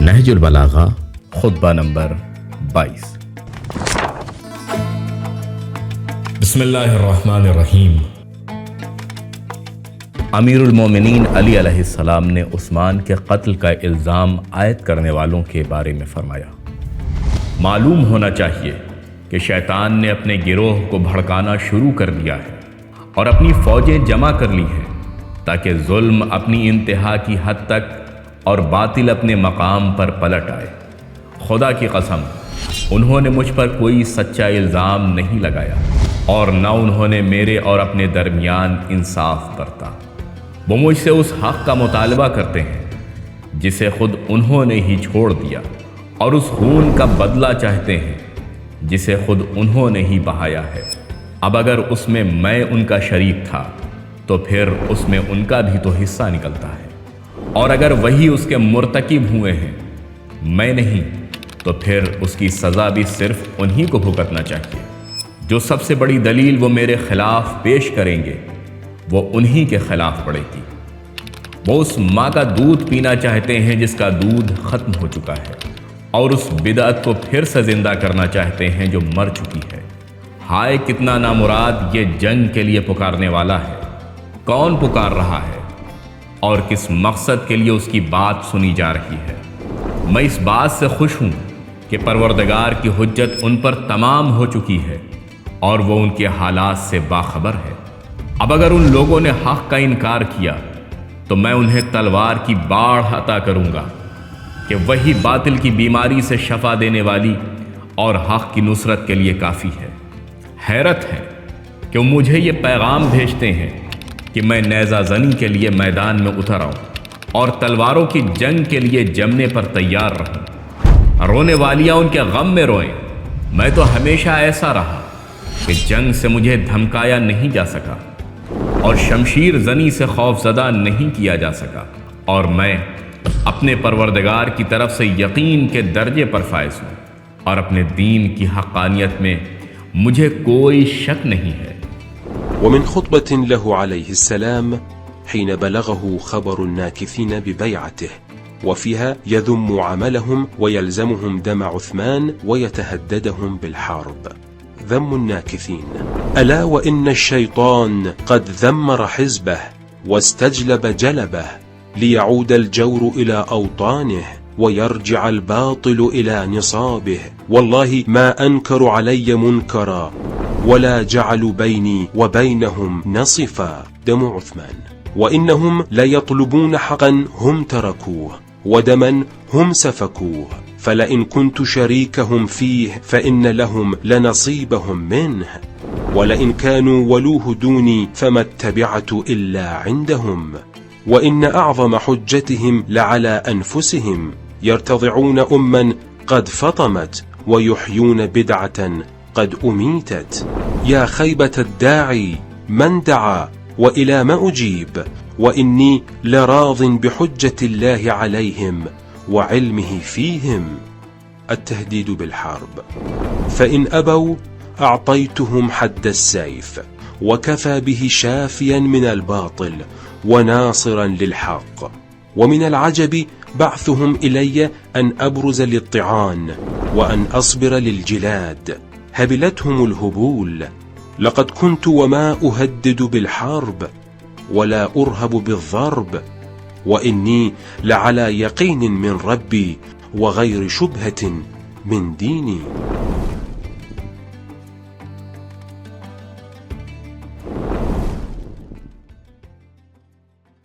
نہج البلاغہ خطبہ نمبر 22۔ بسم اللہ الرحمن الرحیم۔ امیر المومنین علی علیہ السلام نے عثمان کے قتل کا الزام عائد کرنے والوں کے بارے میں فرمایا، معلوم ہونا چاہیے کہ شیطان نے اپنے گروہ کو بھڑکانا شروع کر دیا ہے اور اپنی فوجیں جمع کر لی ہیں تاکہ ظلم اپنی انتہا کی حد تک اور باطل اپنے مقام پر پلٹ آئے۔ خدا کی قسم، انہوں نے مجھ پر کوئی سچا الزام نہیں لگایا اور نہ انہوں نے میرے اور اپنے درمیان انصاف برتا۔ وہ مجھ سے اس حق کا مطالبہ کرتے ہیں جسے خود انہوں نے ہی چھوڑ دیا، اور اس خون کا بدلہ چاہتے ہیں جسے خود انہوں نے ہی بہایا ہے۔ اب اگر اس میں میں ان کا شریک تھا تو پھر اس میں ان کا بھی تو حصہ نکلتا ہے، اور اگر وہی اس کے مرتکب ہوئے ہیں، میں نہیں، تو پھر اس کی سزا بھی صرف انہی کو بھگتنا چاہیے۔ جو سب سے بڑی دلیل وہ میرے خلاف پیش کریں گے وہ انہی کے خلاف پڑے گی۔ وہ اس ماں کا دودھ پینا چاہتے ہیں جس کا دودھ ختم ہو چکا ہے، اور اس بدعت کو پھر سے زندہ کرنا چاہتے ہیں جو مر چکی ہے۔ ہائے کتنا نامراد یہ جنگ کے لیے پکارنے والا ہے! کون پکار رہا ہے اور کس مقصد کے لیے اس کی بات سنی جا رہی ہے؟ میں اس بات سے خوش ہوں کہ پروردگار کی حجت ان پر تمام ہو چکی ہے اور وہ ان کے حالات سے باخبر ہے۔ اب اگر ان لوگوں نے حق کا انکار کیا تو میں انہیں تلوار کی باڑھ عطا کروں گا کہ وہی باطل کی بیماری سے شفا دینے والی اور حق کی نصرت کے لیے کافی ہے۔ حیرت ہے کہ وہ مجھے یہ پیغام بھیجتے ہیں کہ میں نیزہ زنی کے لیے میدان میں اتر آؤں اور تلواروں کی جنگ کے لیے جمنے پر تیار رہوں۔ رونے والیاں ان کے غم میں روئیں۔ میں تو ہمیشہ ایسا رہا کہ جنگ سے مجھے دھمکایا نہیں جا سکا اور شمشیر زنی سے خوف زدہ نہیں کیا جا سکا، اور میں اپنے پروردگار کی طرف سے یقین کے درجے پر فائز ہوں، اور اپنے دین کی حقانیت میں مجھے کوئی شک نہیں ہے۔ ومن خطبة له عليه السلام حين بلغه خبر الناكثين ببيعته، وفيها يذم عملهم ويلزمهم دم عثمان ويتهددهم بالحرب. ذم الناكثين: ألا وإن الشيطان قد ذمر حزبه واستجلب جلبه ليعود الجور إلى أوطانه ويرجع الباطل إلى نصابه، والله ما أنكر علي منكرا ولا جعلوا بيني وبينهم نصفا. دم عثمان: وإنهم ليطلبون حقا هم تركوه ودما هم سفكوه، فلئن كنت شريكهم فيه فإن لهم لنصيبهم منه، ولئن كانوا ولوه دوني فما اتبعت إلا عندهم، وإن أعظم حجتهم لعلى أنفسهم، يرتضعون أما قد فطمت ويحيون بدعة قد أميتت. يا خيبة الداعي من دعا وإلى ما أجيب، وإني لراض بحجة الله عليهم وعلمه فيهم. التهديد بالحرب: فإن أبوا أعطيتهم حد السيف، وكفى به شافيا من الباطل وناصرا للحق. ومن العجب بعثهم إلي أن أبرز للطعان وأن أصبر للجلاد، هبلتهم الهبول. لقد كنت وما أهدد بالحرب ولا أرهب بالضرب، وإني لعلى يقين من ربي وغير شبهة من ديني.